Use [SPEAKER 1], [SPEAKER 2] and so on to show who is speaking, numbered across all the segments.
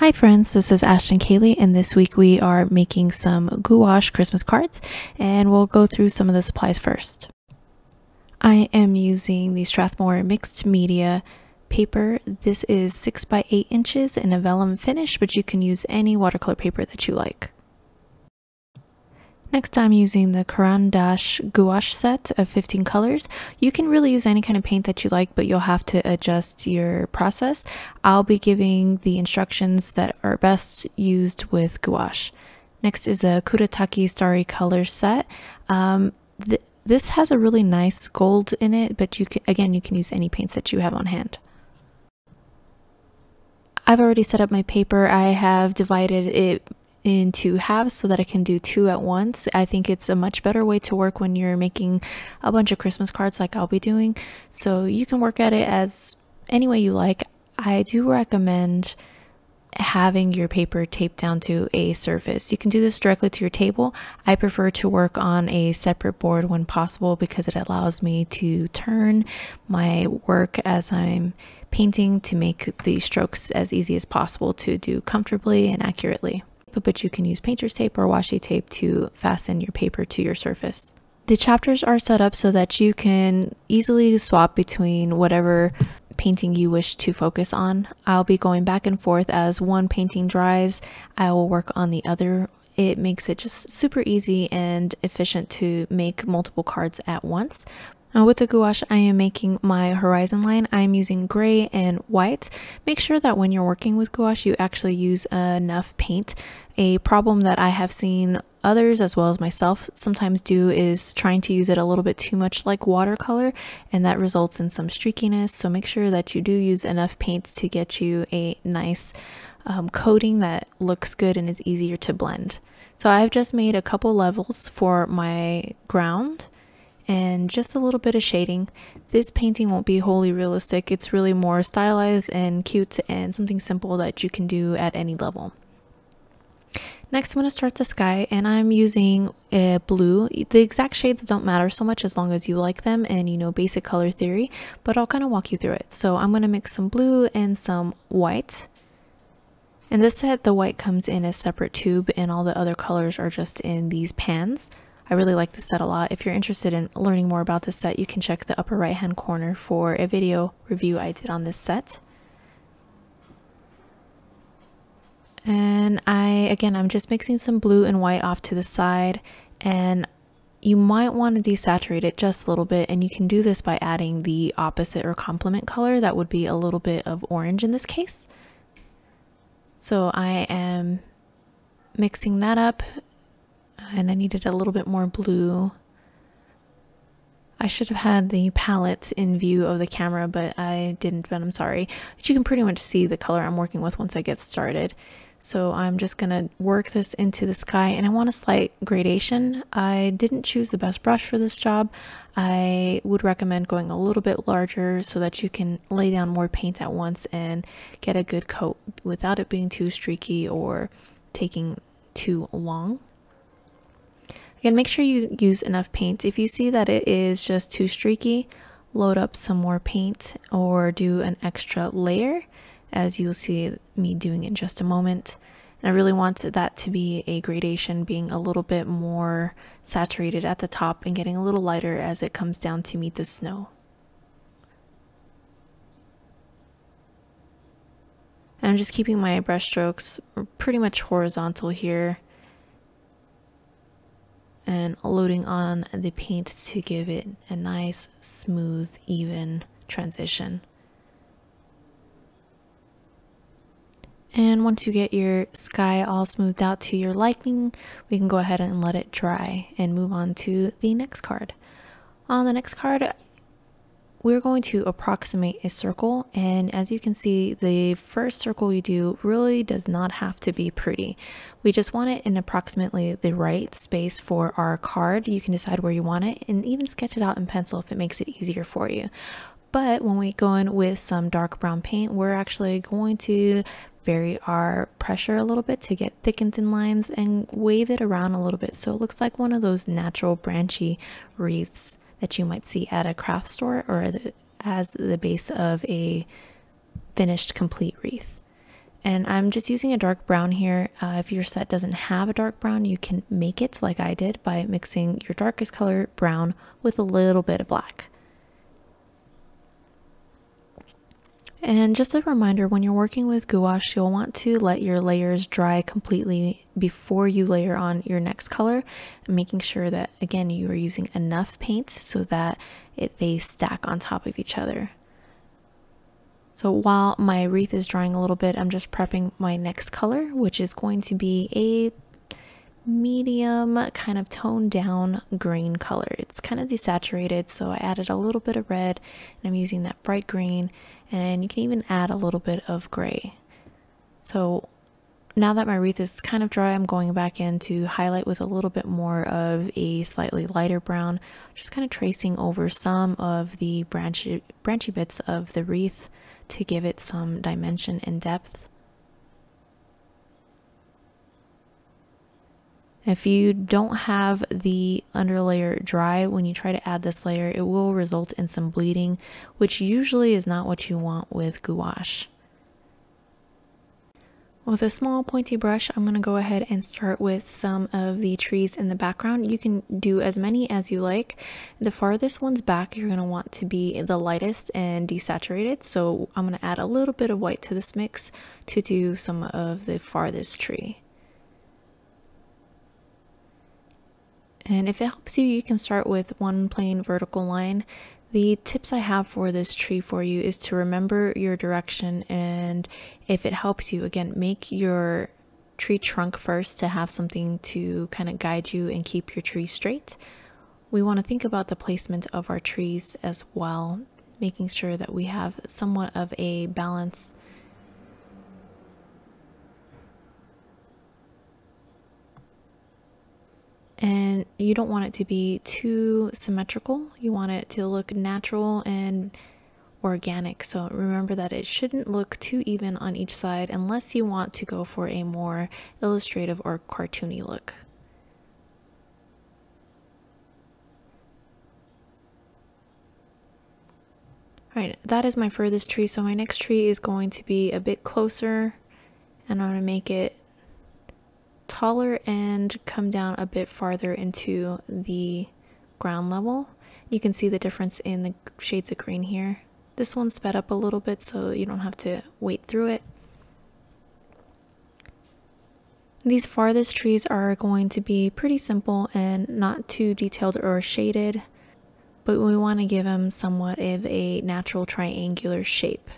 [SPEAKER 1] Hi friends, this is Ashton Kaylee, and this week we are making some gouache Christmas cards, and we'll go through some of the supplies first. I am using the Strathmore mixed media paper. This is 6 by 8 inches in a vellum finish, but you can use any watercolor paper that you like. Next, I'm using the Caran d'Ache gouache set of 15 colors. You can really use any kind of paint that you like, but you'll have to adjust your process. I'll be giving the instructions that are best used with gouache. Next is a Kuretake Starry Color set. This has a really nice gold in it, but you can use any paints that you have on hand. I've already set up my paper. I have divided it into halves so that I can do 2 at once. I think it's a much better way to work when you're making a bunch of Christmas cards like I'll be doing. So you can work at it as any way you like. I do recommend having your paper taped down to a surface. You can do this directly to your table. I prefer to work on a separate board when possible because it allows me to turn my work as I'm painting to make the strokes as easy as possible to do comfortably and accurately. But you can use painter's tape or washi tape to fasten your paper to your surface. The chapters are set up so that you can easily swap between whatever painting you wish to focus on. I'll be going back and forth as one painting dries. I will work on the other. It makes it just super easy and efficient to make multiple cards at once. Now with the gouache, I am making my horizon line. I am using gray and white. Make sure that when you're working with gouache, you actually use enough paint. A problem that I have seen others as well as myself sometimes do is trying to use it a little bit too much like watercolor, and that results in some streakiness. So make sure that you do use enough paint to get you a nice coating that looks good and is easier to blend. So I've just made a couple levels for my ground and just a little bit of shading. This painting won't be wholly realistic. It's really more stylized and cute and something simple that you can do at any level. Next, I'm going to start the sky, and I'm using blue. The exact shades don't matter so much as long as you like them and you know basic color theory, but I'll kind of walk you through it. So I'm going to mix some blue and some white. In this set, the white comes in a separate tube and all the other colors are just in these pans. I really like this set a lot. If you're interested in learning more about this set, you can check the upper right hand corner for a video review I did on this set. And I'm just mixing some blue and white off to the side, and you might want to desaturate it just a little bit, and you can do this by adding the opposite or complement color. That would be a little bit of orange in this case. So I am mixing that up, and I needed a little bit more blue. I should have had the palette in view of the camera, but I didn't, but I'm sorry. But you can pretty much see the color I'm working with once I get started. So I'm just gonna work this into the sky, and I want a slight gradation. I didn't choose the best brush for this job. I would recommend going a little bit larger so that you can lay down more paint at once and get a good coat without it being too streaky or taking too long. Again, make sure you use enough paint. If you see that it is just too streaky, load up some more paint or do an extra layer, as you'll see me doing in just a moment. And I really want that to be a gradation, being a little bit more saturated at the top and getting a little lighter as it comes down to meet the snow. And I'm just keeping my brush strokes pretty much horizontal here and loading on the paint to give it a nice, smooth, even transition. And once you get your sky all smoothed out to your liking, we can go ahead and let it dry and move on to the next card. On the next card, we're going to approximate a circle, and as you can see, the first circle you do really does not have to be pretty. We just want it in approximately the right space for our card. You can decide where you want it and even sketch it out in pencil if it makes it easier for you. But when we go in with some dark brown paint, we're actually going to vary our pressure a little bit to get thick and thin lines and wave it around a little bit so it looks like one of those natural branchy wreaths that you might see at a craft store, or as the base of a finished complete wreath. And I'm just using a dark brown here. If your set doesn't have a dark brown, you can make it like I did by mixing your darkest color brown with a little bit of black. And just a reminder, when you're working with gouache, you'll want to let your layers dry completely before you layer on your next color, making sure that, again, you are using enough paint so that they stack on top of each other. So while my wreath is drying a little bit, I'm just prepping my next color, which is going to be a medium kind of toned down green color. It's kind of desaturated, so I added a little bit of red and I'm using that bright green, and you can even add a little bit of gray. So now that my wreath is kind of dry, I'm going back in to highlight with a little bit more of a slightly lighter brown, just kind of tracing over some of the branchy bits of the wreath to give it some dimension and depth. If you don't have the underlayer dry, when you try to add this layer, it will result in some bleeding, which usually is not what you want with gouache. With a small pointy brush, I'm going to go ahead and start with some of the trees in the background. You can do as many as you like. The farthest ones back, you're going to want to be the lightest and desaturated. So I'm going to add a little bit of white to this mix to do some of the farthest tree. And if it helps you, you can start with one plain vertical line. The tips I have for this tree for you is to remember your direction, and if it helps you, again, make your tree trunk first to have something to kind of guide you and keep your tree straight. We want to think about the placement of our trees as well, making sure that we have somewhat of a balance. And you don't want it to be too symmetrical. You want it to look natural and organic. So remember that it shouldn't look too even on each side unless you want to go for a more illustrative or cartoony look. Alright, that is my furthest tree. So my next tree is going to be a bit closer, and I'm going to make it taller and come down a bit farther into the ground level. You can see the difference in the shades of green here. This one's sped up a little bit so you don't have to wait through it. These farthest trees are going to be pretty simple and not too detailed or shaded, but we want to give them somewhat of a natural triangular shape.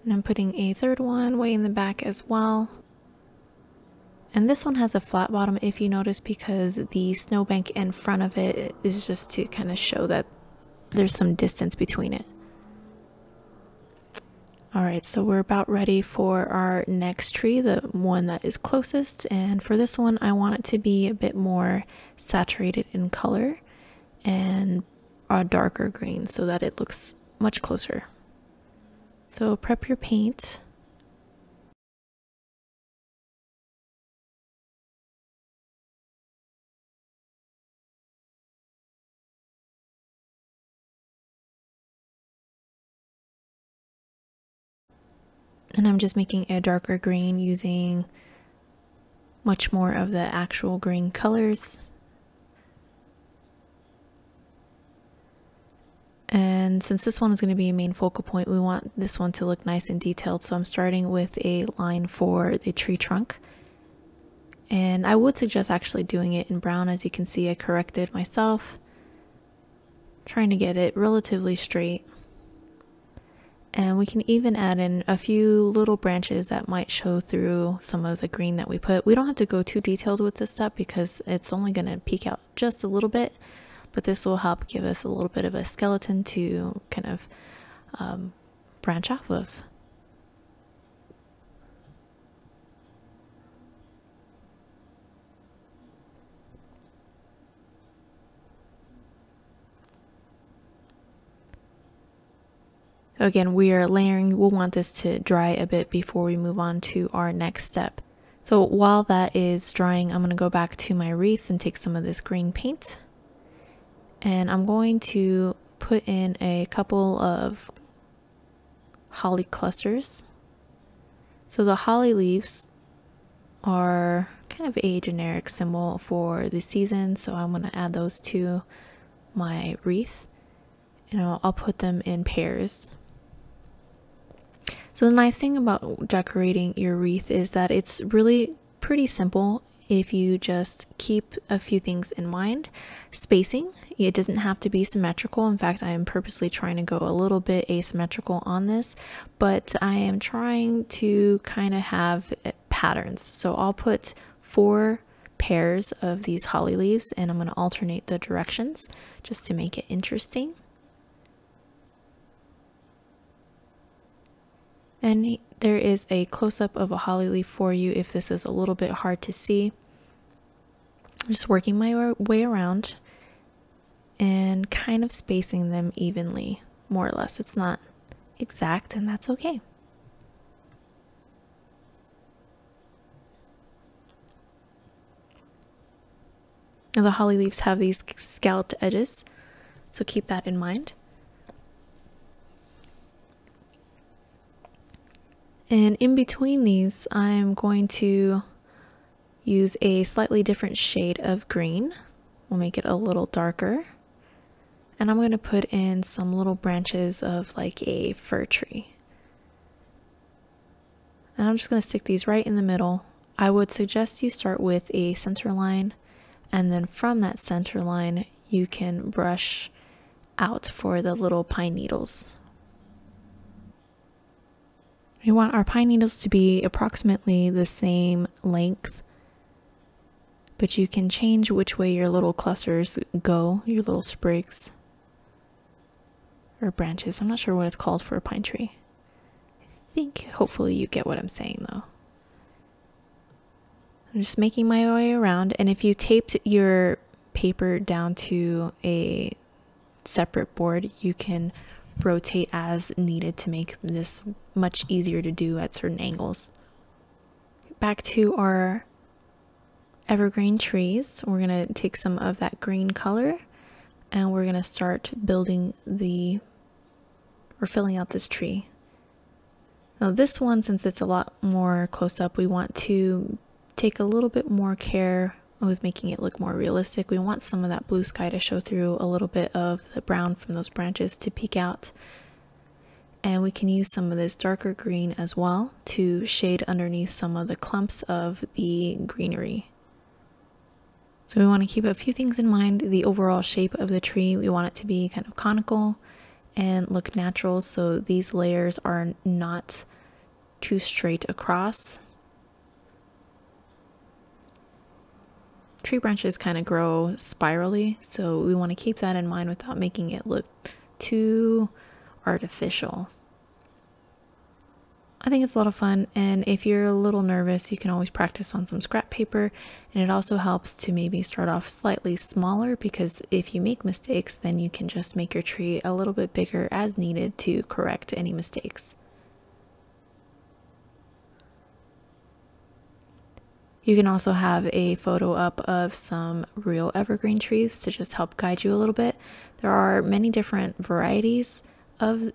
[SPEAKER 1] And I'm putting a third one way in the back as well. And this one has a flat bottom, if you notice, because the snowbank in front of it is just to kind of show that there's some distance between it. Alright, so we're about ready for our next tree, the one that is closest. And for this one, I want it to be a bit more saturated in color and a darker green so that it looks much closer. So prep your paint. And I'm just making a darker green using much more of the actual green colors. And since this one is going to be a main focal point, we want this one to look nice and detailed. So I'm starting with a line for the tree trunk. And I would suggest actually doing it in brown. As you can see, I corrected myself, trying to get it relatively straight. And we can even add in a few little branches that might show through some of the green that we put. We don't have to go too detailed with this step because it's only going to peek out just a little bit, but this will help give us a little bit of a skeleton to kind of branch off of. Again, we are layering. We'll want this to dry a bit before we move on to our next step. So while that is drying, I'm going to go back to my wreath and take some of this green paint. And I'm going to put in a couple of holly clusters. So the holly leaves are kind of a generic symbol for the season, so I'm going to add those to my wreath, and I'll put them in pairs. So the nice thing about decorating your wreath is that it's really pretty simple if you just keep a few things in mind. Spacing, it doesn't have to be symmetrical. In fact, I am purposely trying to go a little bit asymmetrical on this, but I am trying to kind of have patterns. So I'll put 4 pairs of these holly leaves, and I'm going to alternate the directions just to make it interesting. And there is a close-up of a holly leaf for you if this is a little bit hard to see. I'm just working my way around and kind of spacing them evenly, more or less. It's not exact, and that's okay. Now the holly leaves have these scalloped edges, so keep that in mind. And in between these, I'm going to use a slightly different shade of green. We'll make it a little darker. And I'm going to put in some little branches of like a fir tree. And I'm just going to stick these right in the middle. I would suggest you start with a center line, and then from that center line, you can brush out for the little pine needles. We want our pine needles to be approximately the same length, but you can change which way your little clusters go, your little sprigs or branches. I'm not sure what it's called for a pine tree. I think hopefully you get what I'm saying though. I'm just making my way around, and if you taped your paper down to a separate board, you can rotate as needed to make this much easier to do at certain angles. Back to our evergreen trees, we're going to take some of that green color and we're going to start building or filling out this tree. Now this one, since it's a lot more close up, we want to take a little bit more care with making it look more realistic. We want some of that blue sky to show through, a little bit of the brown from those branches to peek out. And we can use some of this darker green as well to shade underneath some of the clumps of the greenery. So we want to keep a few things in mind. The overall shape of the tree, we want it to be kind of conical and look natural, so these layers are not too straight across. Tree branches kind of grow spirally, so we want to keep that in mind without making it look too artificial. I think it's a lot of fun, and if you're a little nervous, you can always practice on some scrap paper, and it also helps to maybe start off slightly smaller, because if you make mistakes, then you can just make your tree a little bit bigger as needed to correct any mistakes. You can also have a photo up of some real evergreen trees to just help guide you a little bit. There are many different varieties of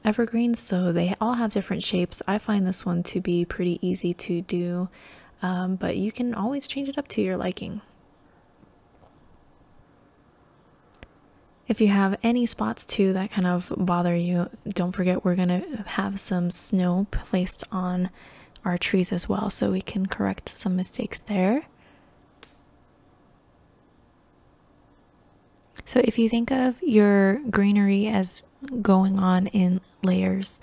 [SPEAKER 1] evergreens, so they all have different shapes. I find this one to be pretty easy to do, but you can always change it up to your liking. If you have any spots too that kind of bother you, don't forget we're going to have some snow placed on our trees as well, so we can correct some mistakes there. So if you think of your greenery as going on in layers,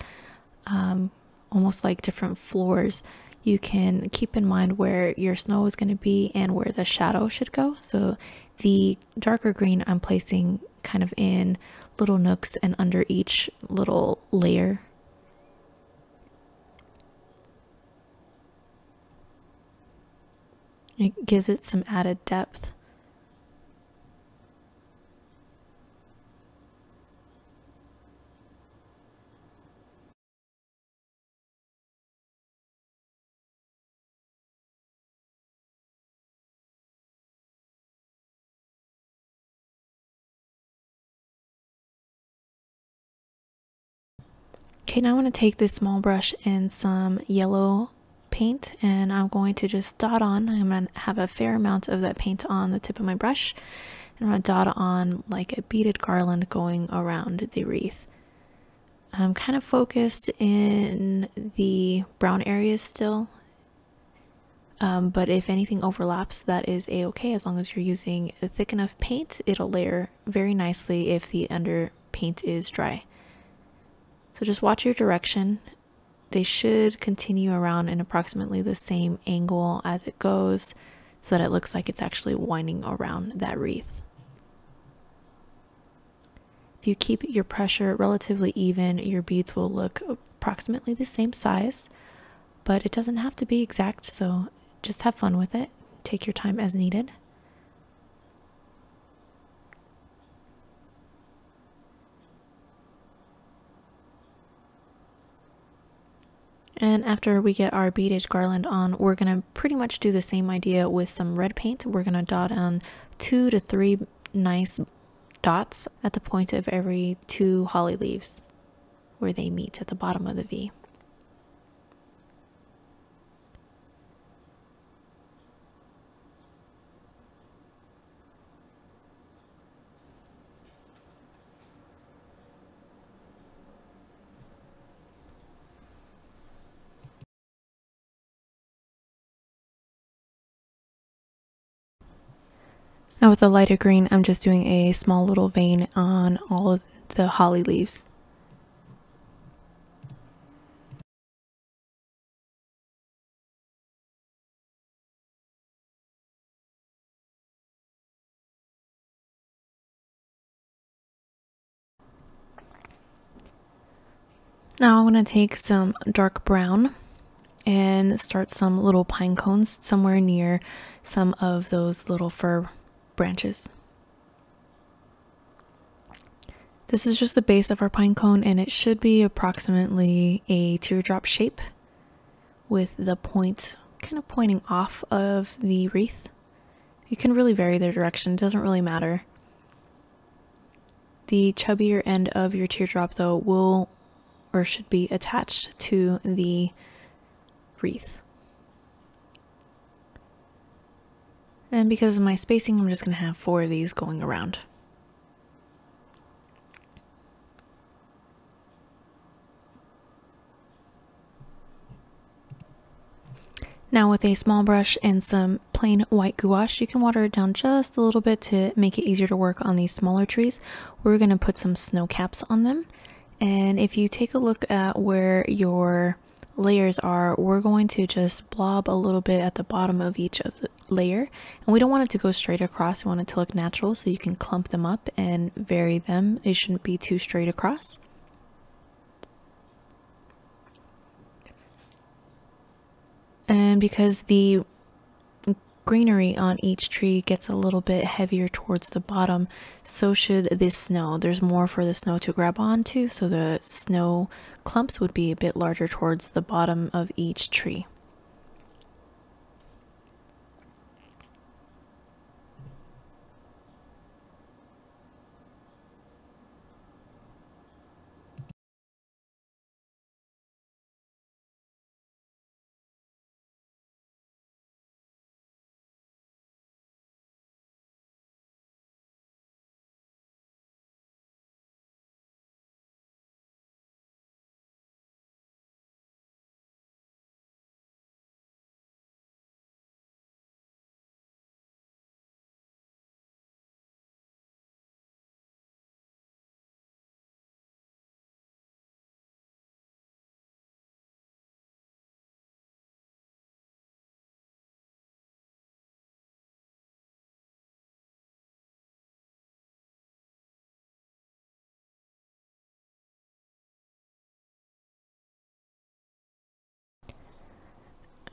[SPEAKER 1] almost like different floors, you can keep in mind where your snow is going to be and where the shadow should go. So the darker green I'm placing kind of in little nooks and under each little layer. It gives it some added depth. Okay, now I'm going to take this small brush and some yellow paint, and I'm going to just dot on. I'm going to have a fair amount of that paint on the tip of my brush, and I'm going to dot on like a beaded garland going around the wreath. I'm kind of focused in the brown areas still, but if anything overlaps, that is a-okay. As long as you're using a thick enough paint, it'll layer very nicely if the under paint is dry. So just watch your direction. They should continue around in approximately the same angle as it goes, so that it looks like it's actually winding around that wreath. If you keep your pressure relatively even, your beads will look approximately the same size, but it doesn't have to be exact, so just have fun with it. Take your time as needed. And after we get our beaded garland on, we're going to pretty much do the same idea with some red paint. We're going to dot on 2 to 3 nice dots at the point of every 2 holly leaves where they meet at the bottom of the V. Now with the lighter green, I'm just doing a small little vein on all of the holly leaves. Now I'm going to take some dark brown and start some little pine cones somewhere near some of those little fir branches. This is just the base of our pine cone, and it should be approximately a teardrop shape with the point kind of pointing off of the wreath. You can really vary their direction, it doesn't really matter. The chubbier end of your teardrop though will or should be attached to the wreath. And because of my spacing, I'm just going to have 4 of these going around. Now with a small brush and some plain white gouache, you can water it down just a little bit to make it easier to work on these smaller trees. We're going to put some snow caps on them. And if you take a look at where your layers are, we're going to just blob a little bit at the bottom of each of the layer, and we don't want it to go straight across. We want it to look natural, so you can clump them up and vary them. It shouldn't be too straight across. And because the greenery on each tree gets a little bit heavier towards the bottom, so should this snow. There's more for the snow to grab onto, so the snow clumps would be a bit larger towards the bottom of each tree.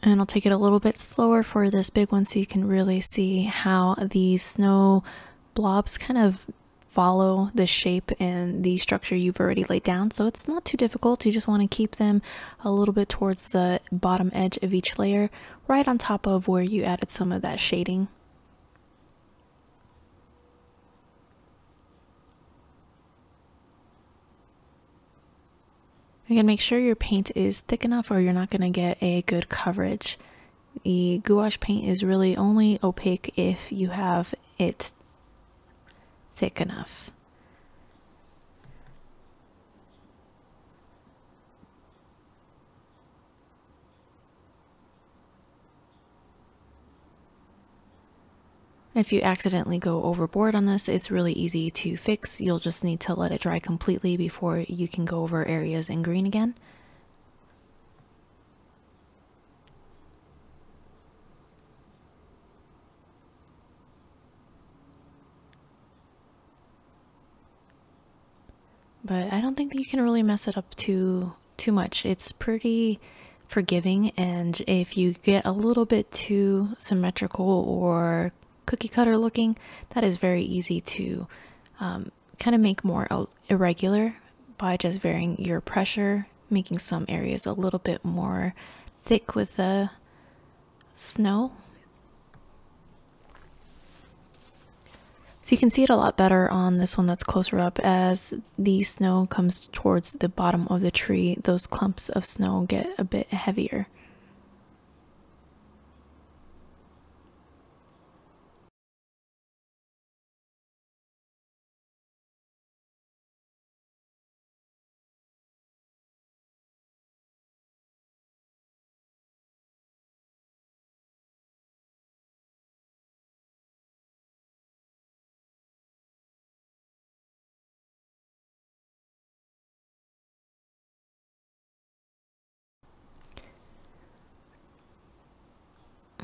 [SPEAKER 1] And I'll take it a little bit slower for this big one so you can really see how the snow blobs kind of follow the shape and the structure you've already laid down. So it's not too difficult. You just want to keep them a little bit towards the bottom edge of each layer, right on top of where you added some of that shading. Again, make sure your paint is thick enough or you're not going to get a good coverage. The gouache paint is really only opaque if you have it thick enough. If you accidentally go overboard on this, it's really easy to fix. You'll just need to let it dry completely before you can go over areas in green again. But I don't think that you can really mess it up too much. It's pretty forgiving, and if you get a little bit too symmetrical or cookie cutter looking, that is very easy to kind of make more irregular by just varying your pressure, making some areas a little bit more thick with the snow. So you can see it a lot better on this one that's closer up. As the snow comes towards the bottom of the tree, those clumps of snow get a bit heavier.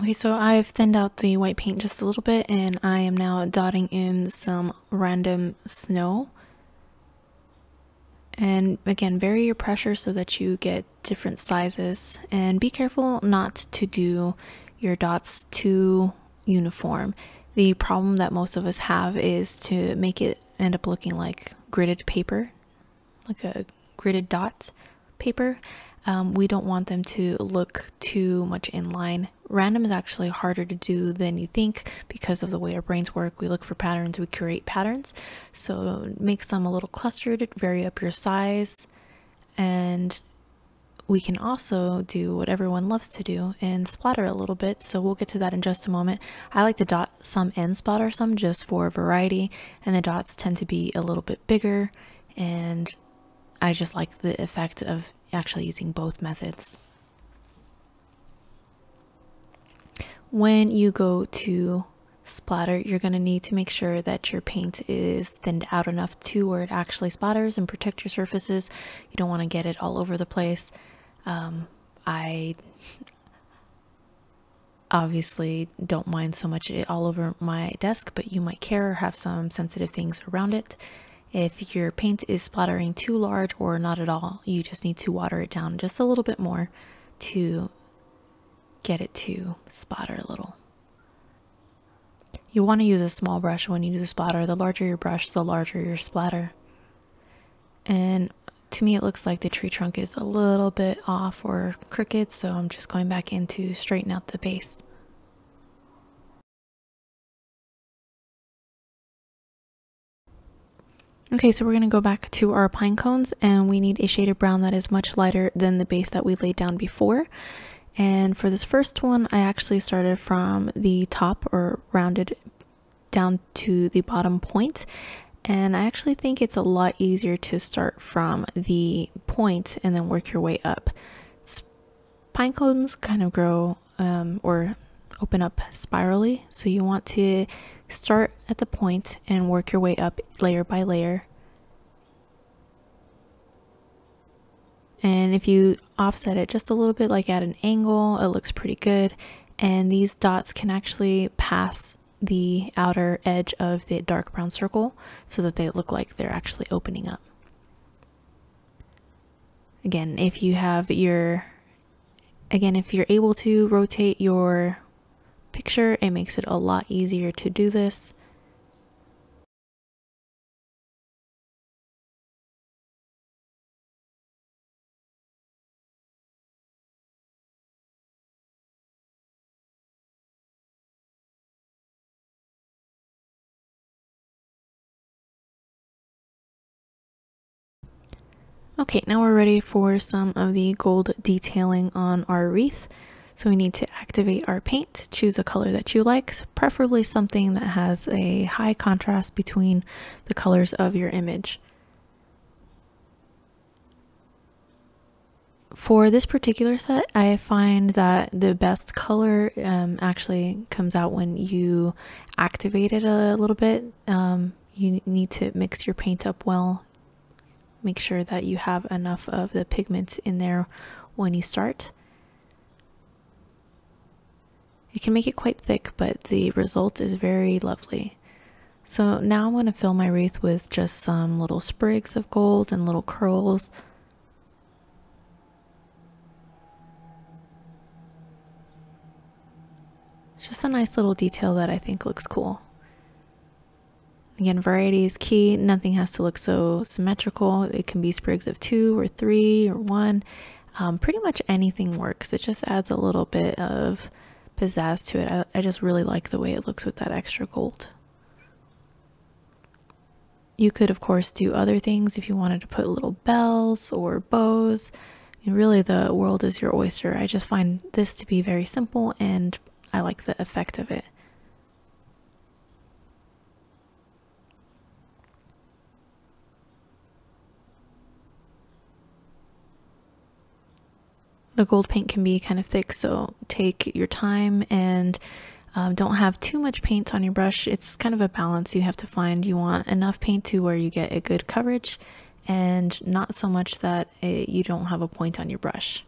[SPEAKER 1] Okay, so I've thinned out the white paint just a little bit, and I am now dotting in some random snow. And again, vary your pressure so that you get different sizes, and be careful not to do your dots too uniform. The problem that most of us have is to make it end up looking like gridded paper, like a gridded dot paper. We don't want them to look too much in line. Random is actually harder to do than you think because of the way our brains work. We look for patterns, we create patterns. So make some a little clustered, vary up your size, and we can also do what everyone loves to do and splatter a little bit. So we'll get to that in just a moment. I like to dot some and splatter some just for variety, and the dots tend to be a little bit bigger, and I just like the effect of actually using both methods. When you go to splatter, you're going to need to make sure that your paint is thinned out enough to where it actually splatters and protect your surfaces. You don't want to get it all over the place. I obviously don't mind so much it all over my desk, but you might care or have some sensitive things around it. If your paint is splattering too large or not at all, you just need to water it down just a little bit more to get it to splatter a little. You want to use a small brush when you do the splatter. The larger your brush, the larger your splatter. And to me, it looks like the tree trunk is a little bit off or crooked, so I'm just going back in to straighten out the base. Okay, so we're going to go back to our pine cones, and we need a shade of brown that is much lighter than the base that we laid down before. And for this first one, I actually started from the top, or rounded down to the bottom point. And I actually think it's a lot easier to start from the point and then work your way up. Pine cones kind of grow or open up spirally, so you want to start at the point and work your way up layer by layer. And if you offset it just a little bit, like at an angle, it looks pretty good. And these dots can actually pass the outer edge of the dark brown circle so that they look like they're actually opening up. Again, if you have your, if you're able to rotate your picture, it makes it a lot easier to do this. Okay, now we're ready for some of the gold detailing on our wreath. So we need to activate our paint, choose a color that you like, preferably something that has a high contrast between the colors of your image. For this particular set, I find that the best color actually comes out when you activate it a little bit. You need to mix your paint up well. Make sure that you have enough of the pigment in there when you start. You can make it quite thick, but the result is very lovely. So now I'm going to fill my wreath with just some little sprigs of gold and little curls. It's just a nice little detail that I think looks cool. Again, variety is key. Nothing has to look so symmetrical. It can be sprigs of 2 or 3 or 1. Pretty much anything works. It just adds a little bit of pizzazz to it. I just really like the way it looks with that extra gold. You could, of course, do other things if you wanted to put little bells or bows. I mean, really, the world is your oyster. I just find this to be very simple, and I like the effect of it. The gold paint can be kind of thick, so take your time and don't have too much paint on your brush. It's kind of a balance you have to find. You want enough paint to where you get a good coverage and not so much that you don't have a point on your brush.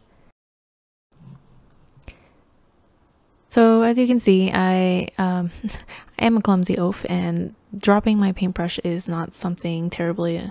[SPEAKER 1] So as you can see, I am a clumsy oaf, and dropping my paintbrush is not something terribly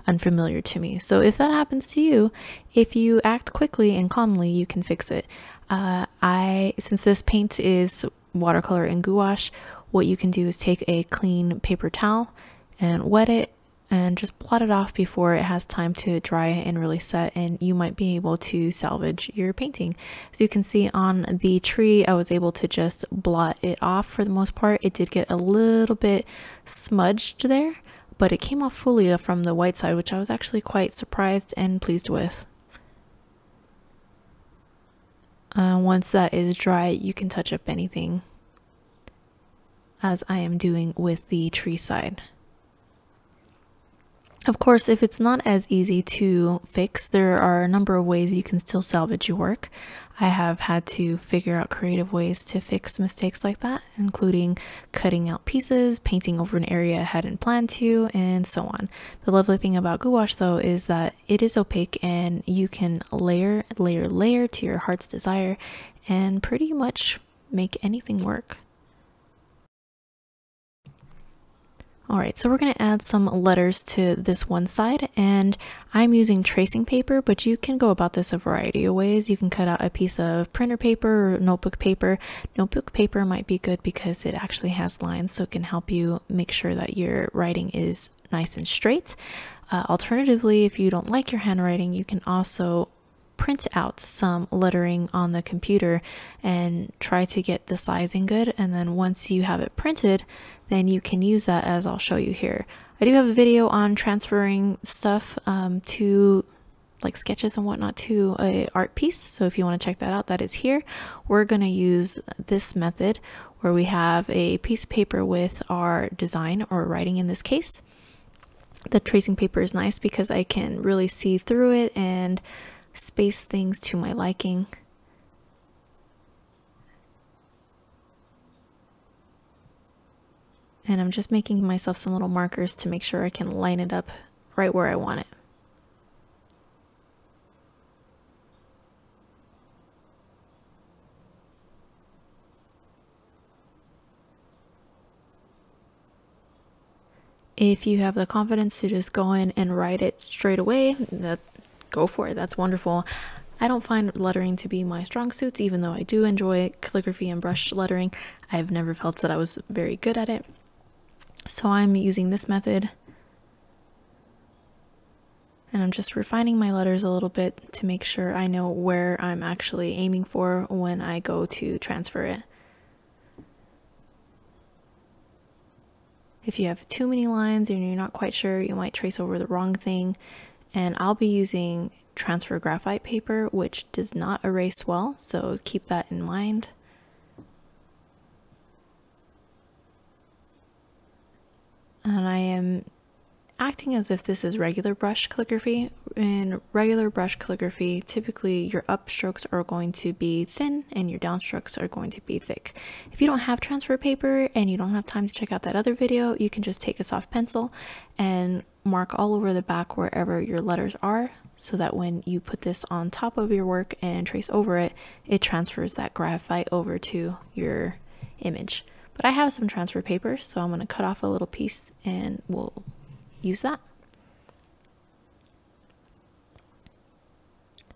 [SPEAKER 1] unfamiliar to me. So if that happens to you, if you act quickly and calmly, you can fix it. Since this paint is watercolor and gouache, what you can do is take a clean paper towel and wet it and just blot it off before it has time to dry and really set, and you might be able to salvage your painting. As you can see on the tree, I was able to just blot it off for the most part. It did get a little bit smudged there, but it came off fully from the white side, which I was actually quite surprised and pleased with. Once that is dry, you can touch up anything, as I am doing with the tree side. Of course, if it's not as easy to fix, there are a number of ways you can still salvage your work. I have had to figure out creative ways to fix mistakes like that, including cutting out pieces, painting over an area I hadn't planned to, and so on. The lovely thing about gouache, though, is that it is opaque and you can layer to your heart's desire and pretty much make anything work. Alright, so we're going to add some letters to this one side, and I'm using tracing paper, but you can go about this a variety of ways. You can cut out a piece of printer paper or notebook paper. Notebook paper might be good because it actually has lines, so it can help you make sure that your writing is nice and straight. Alternatively, if you don't like your handwriting, you can also print out some lettering on the computer and try to get the sizing good, and then once you have it printed, then you can use that, as I'll show you here. I do have a video on transferring stuff to like sketches and whatnot to a art piece, so if you want to check that out, that is here. We're going to use this method where we have a piece of paper with our design, or writing in this case. The tracing paper is nice because I can really see through it and space things to my liking. And I'm just making myself some little markers to make sure I can line it up right where I want it. If you have the confidence to just go in and write it straight away, go for it. That's wonderful. I don't find lettering to be my strong suits, even though I do enjoy calligraphy and brush lettering. I've never felt that I was very good at it. So I'm using this method, and I'm just refining my letters a little bit to make sure I know where I'm actually aiming for when I go to transfer it. If you have too many lines and you're not quite sure, you might trace over the wrong thing, And I'll be using transfer graphite paper, which does not erase well, so keep that in mind. And I am acting as if this is regular brush calligraphy. In regular brush calligraphy, typically your upstrokes are going to be thin and your downstrokes are going to be thick. If you don't have transfer paper and you don't have time to check out that other video, you can just take a soft pencil and mark all over the back wherever your letters are, so that when you put this on top of your work and trace over it, it transfers that graphite over to your image. But I have some transfer paper, so I'm going to cut off a little piece and we'll use that.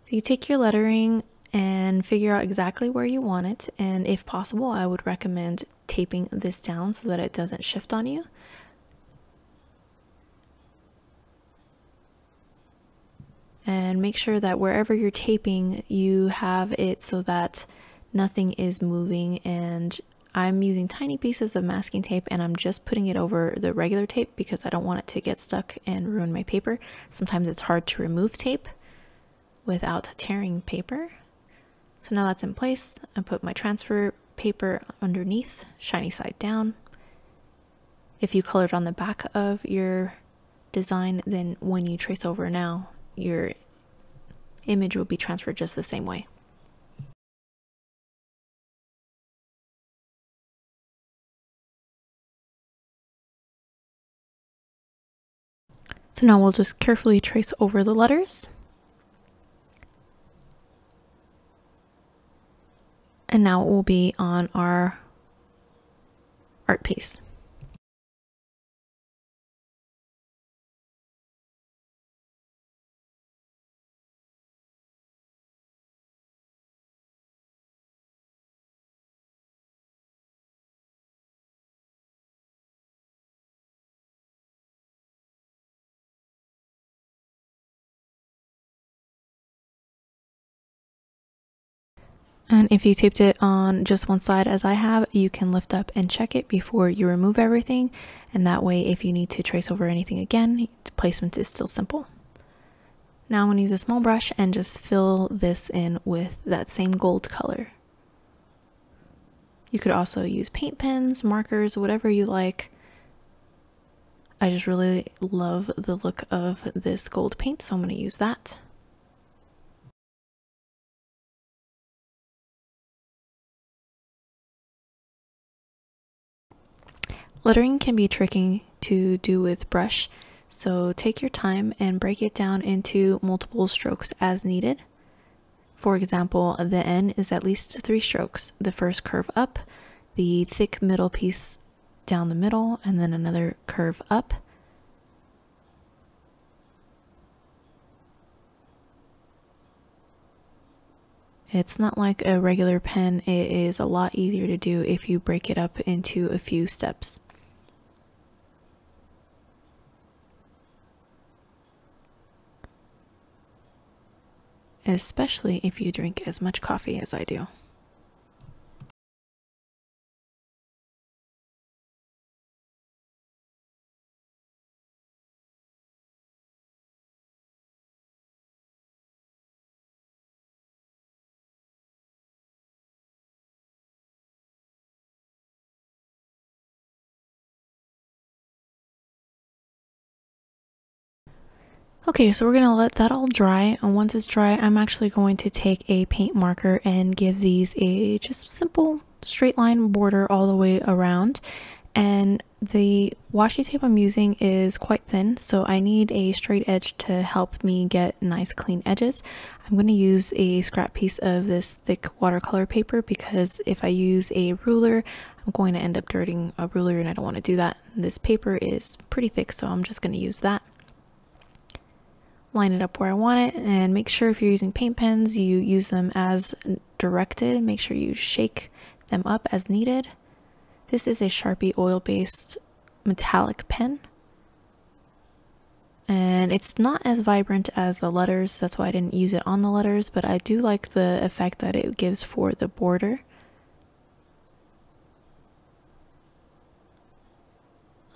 [SPEAKER 1] So you take your lettering and figure out exactly where you want it, and if possible I would recommend taping this down so that it doesn't shift on you. And make sure that wherever you're taping you have it so that nothing is moving. And I'm using tiny pieces of masking tape and I'm just putting it over the regular tape because I don't want it to get stuck and ruin my paper. Sometimes it's hard to remove tape without tearing paper. So now that's in place, I put my transfer paper underneath, shiny side down. If you colored on the back of your design, then when you trace over now, your image will be transferred just the same way. So now we'll just carefully trace over the letters. And now it will be on our art piece. And if you taped it on just one side as I have, you can lift up and check it before you remove everything. And that way, if you need to trace over anything again, the placement is still simple. Now I'm going to use a small brush and just fill this in with that same gold color. You could also use paint pens, markers, whatever you like. I just really love the look of this gold paint, so I'm going to use that. Lettering can be tricky to do with brush, so take your time and break it down into multiple strokes as needed. For example, the N is at least 3 strokes. The first curve up, the thick middle piece down the middle, and then another curve up. It's not like a regular pen. It is a lot easier to do if you break it up into a few steps. Especially if you drink as much coffee as I do. Okay, so we're gonna let that all dry, and once it's dry, I'm actually going to take a paint marker and give these a just simple straight line border all the way around. And the washi tape I'm using is quite thin, so I need a straight edge to help me get nice clean edges. I'm going to use a scrap piece of this thick watercolor paper because if I use a ruler, I'm going to end up dirtying a ruler and I don't want to do that. This paper is pretty thick, so I'm just going to use that. Line it up where I want it, and make sure if you're using paint pens, you use them as directed. Make sure you shake them up as needed. This is a Sharpie oil-based metallic pen, and it's not as vibrant as the letters. That's why I didn't use it on the letters, but I do like the effect that it gives for the border.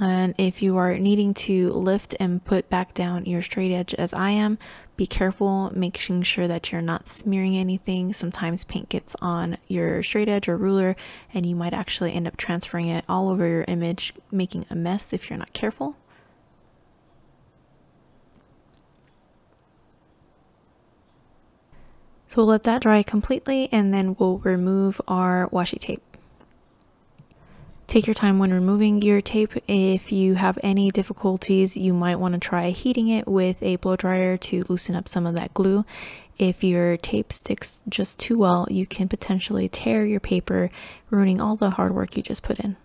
[SPEAKER 1] And if you are needing to lift and put back down your straight edge as I am, be careful making sure that you're not smearing anything. Sometimes paint gets on your straight edge or ruler and you might actually end up transferring it all over your image, making a mess if you're not careful. So we'll let that dry completely and then we'll remove our washi tape. Take your time when removing your tape. If you have any difficulties, you might want to try heating it with a blow dryer to loosen up some of that glue. If your tape sticks just too well, you can potentially tear your paper, ruining all the hard work you just put in.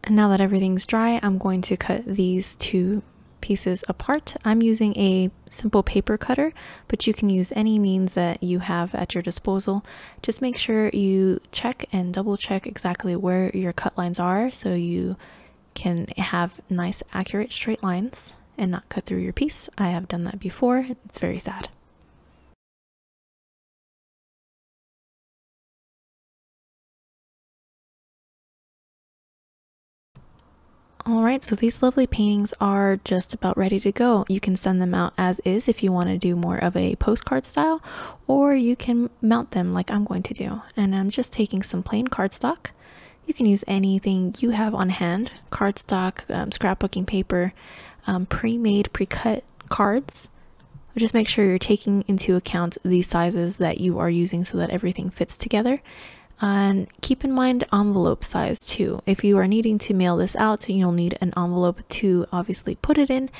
[SPEAKER 1] And now that everything's dry, I'm going to cut these two pieces apart. I'm using a simple paper cutter, but you can use any means that you have at your disposal. Just make sure you check and double check exactly where your cut lines are so you can have nice, accurate straight lines and not cut through your piece. I have done that before. It's very sad. Alright, so these lovely paintings are just about ready to go. You can send them out as is if you want to do more of a postcard style, or you can mount them like I'm going to do. And I'm just taking some plain cardstock. You can use anything you have on hand, cardstock, scrapbooking paper, pre-made, pre-cut cards. Just make sure you're taking into account the sizes that you are using so that everything fits together. And keep in mind envelope size too. If you are needing to mail this out, you'll need an envelope to obviously put it in.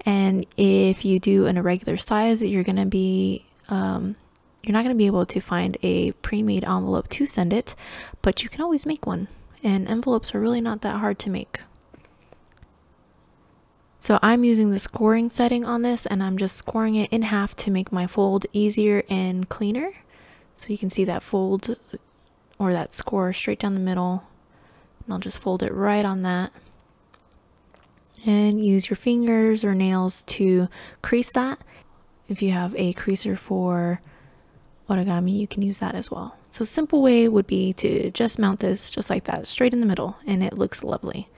[SPEAKER 1] And if you do an irregular size, you're not going to be able to find a pre-made envelope to send it, but you can always make one. And envelopes are really not that hard to make. So I'm using the scoring setting on this, and I'm just scoring it in half to make my fold easier and cleaner. So you can see that fold or that score straight down the middle, and I'll just fold it right on that and use your fingers or nails to crease that. If you have a creaser for origami, you can use that as well. So a simple way would be to just mount this just like that, straight in the middle, and it looks lovely.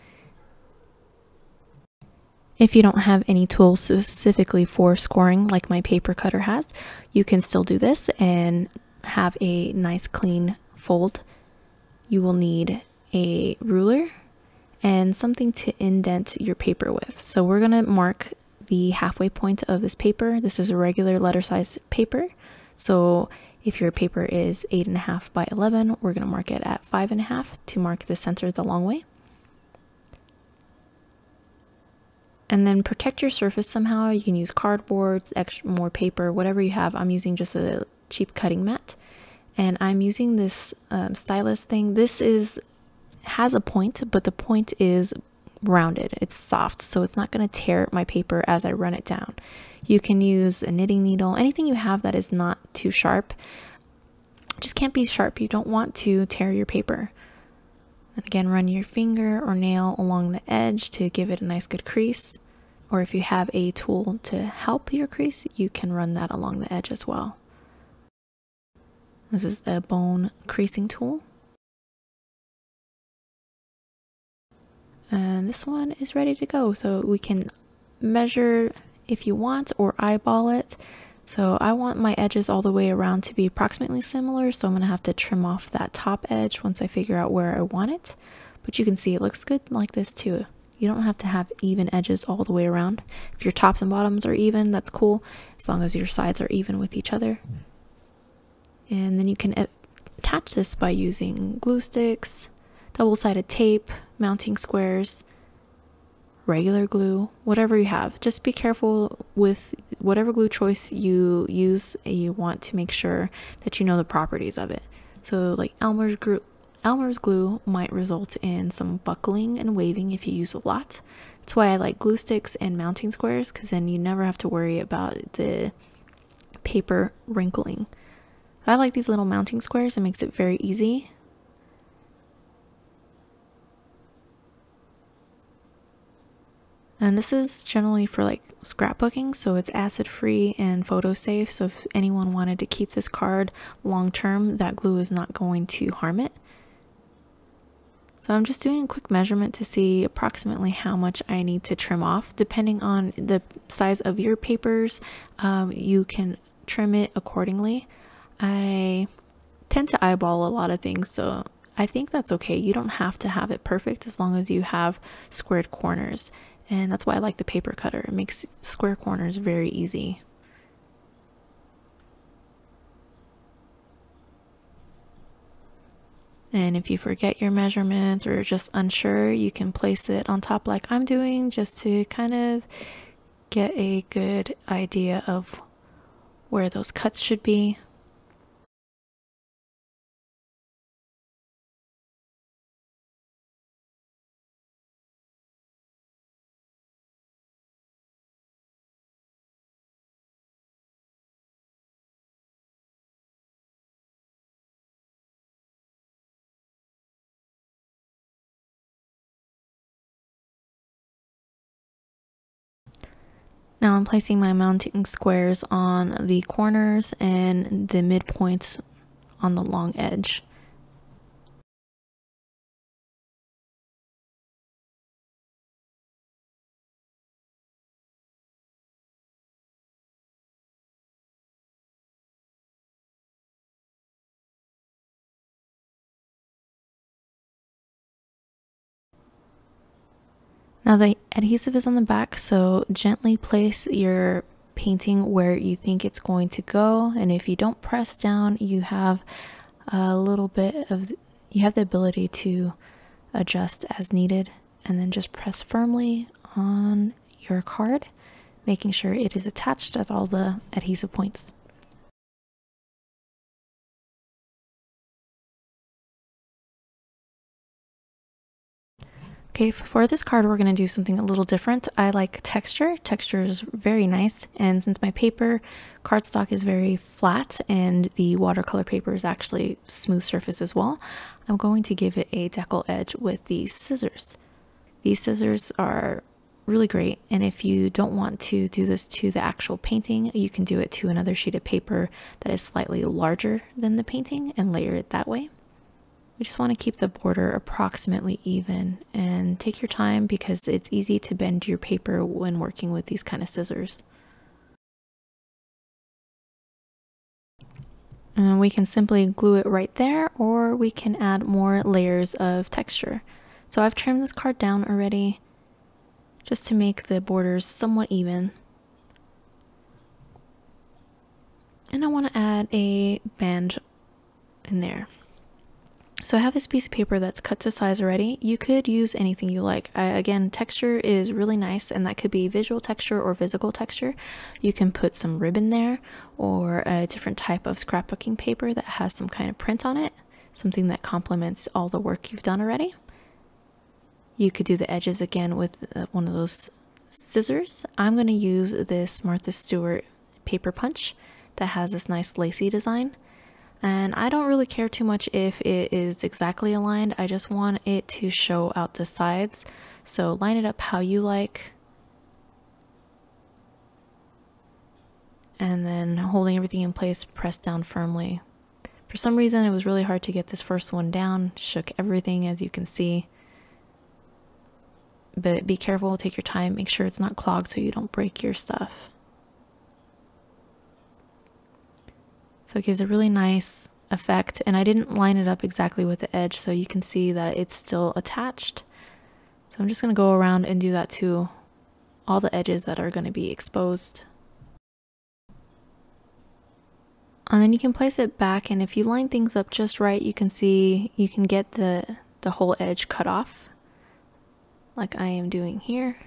[SPEAKER 1] If you don't have any tools specifically for scoring like my paper cutter has, you can still do this and have a nice clean fold. You will need a ruler and something to indent your paper with. So we're going to mark the halfway point of this paper. This is a regular letter size paper. So if your paper is 8.5 by 11, we're going to mark it at 5.5 to mark the center the long way. And then protect your surface somehow. You can use cardboard, more paper, whatever you have. I'm using just a cheap cutting mat. And I'm using this stylus thing. This has a point, but the point is rounded. It's soft, so it's not going to tear my paper as I run it down. You can use a knitting needle, anything you have that is not too sharp. Just can't be sharp. You don't want to tear your paper. And again, run your finger or nail along the edge to give it a nice good crease. Or if you have a tool to help your crease, you can run that along the edge as well. This is a bone creasing tool. And this one is ready to go. So we can measure if you want or eyeball it. So I want my edges all the way around to be approximately similar. So I'm going to have to trim off that top edge once I figure out where I want it. But you can see it looks good like this too. You don't have to have even edges all the way around. If your tops and bottoms are even, that's cool, as long as your sides are even with each other. And then you can attach this by using glue sticks, double-sided tape, mounting squares, regular glue, whatever you have. Just be careful with whatever glue choice you use. You want to make sure that you know the properties of it. So like Elmer's glue might result in some buckling and waving if you use a lot. That's why I like glue sticks and mounting squares, because then you never have to worry about the paper wrinkling. I like these little mounting squares. It makes it very easy. And this is generally for like scrapbooking, so it's acid free and photo safe. So if anyone wanted to keep this card long term, that glue is not going to harm it. So I'm just doing a quick measurement to see approximately how much I need to trim off. Depending on the size of your papers, you can trim it accordingly. I tend to eyeball a lot of things, so I think that's okay. You don't have to have it perfect as long as you have squared corners. And that's why I like the paper cutter. It makes square corners very easy. And if you forget your measurements or just unsure, you can place it on top like I'm doing, just to kind of get a good idea of where those cuts should be. Now I'm placing my mounting squares on the corners and the midpoints on the long edge. Now the adhesive is on the back, so gently place your painting where you think it's going to go, and if you don't press down, you have a little bit of, you have the ability to adjust as needed, and then just press firmly on your card, making sure it is attached at all the adhesive points. Okay, for this card, we're going to do something a little different. I like texture. Texture is very nice, and since my paper cardstock is very flat and the watercolor paper is actually smooth surface as well, I'm going to give it a deckle edge with these scissors. These scissors are really great, and if you don't want to do this to the actual painting, you can do it to another sheet of paper that is slightly larger than the painting and layer it that way. We just want to keep the border approximately even, and take your time because it's easy to bend your paper when working with these kind of scissors. And we can simply glue it right there, or we can add more layers of texture. So I've trimmed this card down already just to make the borders somewhat even. And I want to add a band in there. So I have this piece of paper that's cut to size already. You could use anything you like. Again, texture is really nice, and that could be visual texture or physical texture. You can put some ribbon there, or a different type of scrapbooking paper that has some kind of print on it, something that complements all the work you've done already. You could do the edges again with one of those scissors. I'm going to use this Martha Stewart paper punch that has this nice lacy design. And I don't really care too much if it is exactly aligned. I just want it to show out the sides. So line it up how you like. And then holding everything in place, press down firmly. For some reason, it was really hard to get this first one down. Shook everything, as you can see. But be careful, take your time, make sure it's not clogged so you don't break your stuff. So it gives a really nice effect, and I didn't line it up exactly with the edge, so you can see that it's still attached. So I'm just going to go around and do that to all the edges that are going to be exposed. And then you can place it back, and if you line things up just right, you can see you can get the whole edge cut off, like I am doing here.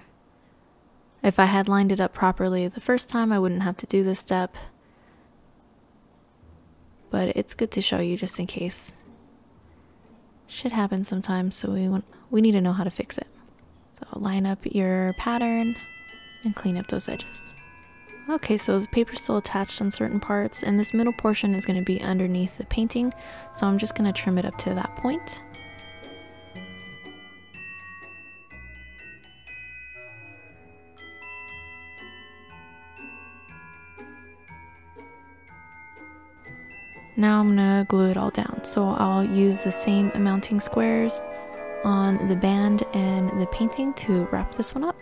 [SPEAKER 1] If I had lined it up properly the first time, I wouldn't have to do this step. But it's good to show you just in case. Shit happens sometimes, so we need to know how to fix it. So line up your pattern and clean up those edges. Okay, so the paper's still attached on certain parts, and this middle portion is going to be underneath the painting, so I'm just going to trim it up to that point. Now I'm gonna glue it all down. So I'll use the same mounting squares on the band and the painting to wrap this one up.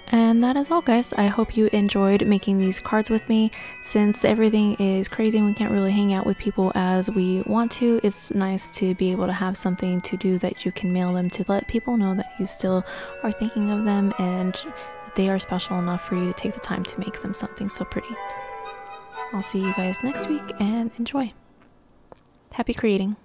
[SPEAKER 1] And that is all, guys. I hope you enjoyed making these cards with me. Since everything is crazy and we can't really hang out with people as we want to, it's nice to be able to have something to do that you can mail them to let people know that you still are thinking of them and that they are special enough for you to take the time to make them something so pretty. I'll see you guys next week and enjoy. Happy creating.